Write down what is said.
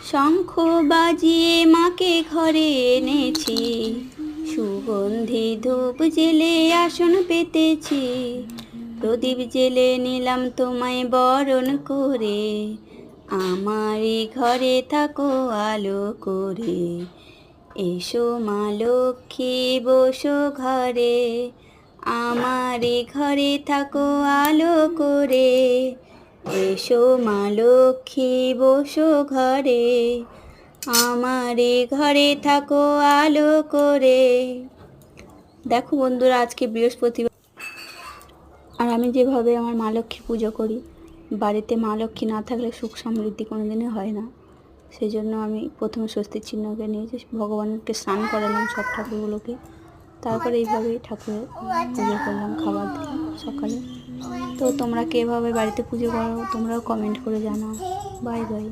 শঙ্খ বাজিয়ে মাকে ঘরে এনেছি, সুগন্ধি ধূপ জেলে আসন পেতেছি, প্রদীপ জেলে নিলাম তোমায় বরণ করে, আমারই ঘরে থাকো আলো করে। এসো মা লক্ষ্মী বসো ঘরে, আমারই ঘরে থাকো আলো করে। এসো মা লক্ষ্মী বসো ঘরে, আমারই ঘরে থাকো আলো করে। দেখো বন্ধুরা, আজকে বৃহস্পতিবার, আর আমি যেভাবে আমার মা লক্ষ্মী পুজো করি, বাড়িতে মা লক্ষ্মী না থাকলে সুখ সমৃদ্ধি কোনোদিনই হয় না। সেই জন্য আমি প্রথমে স্বস্তির চিহ্নকে নিয়েছি, ভগবানকে স্নান করালাম সব ঠাকুরগুলোকে, তারপরে এইভাবেই ঠাকুরের পুজো করলাম, খাবার দিলাম সকালে। তো তোমরা কে এভাবে বাড়িতে পুজো করো তোমরাও কমেন্ট করে জানাও। Bye bye.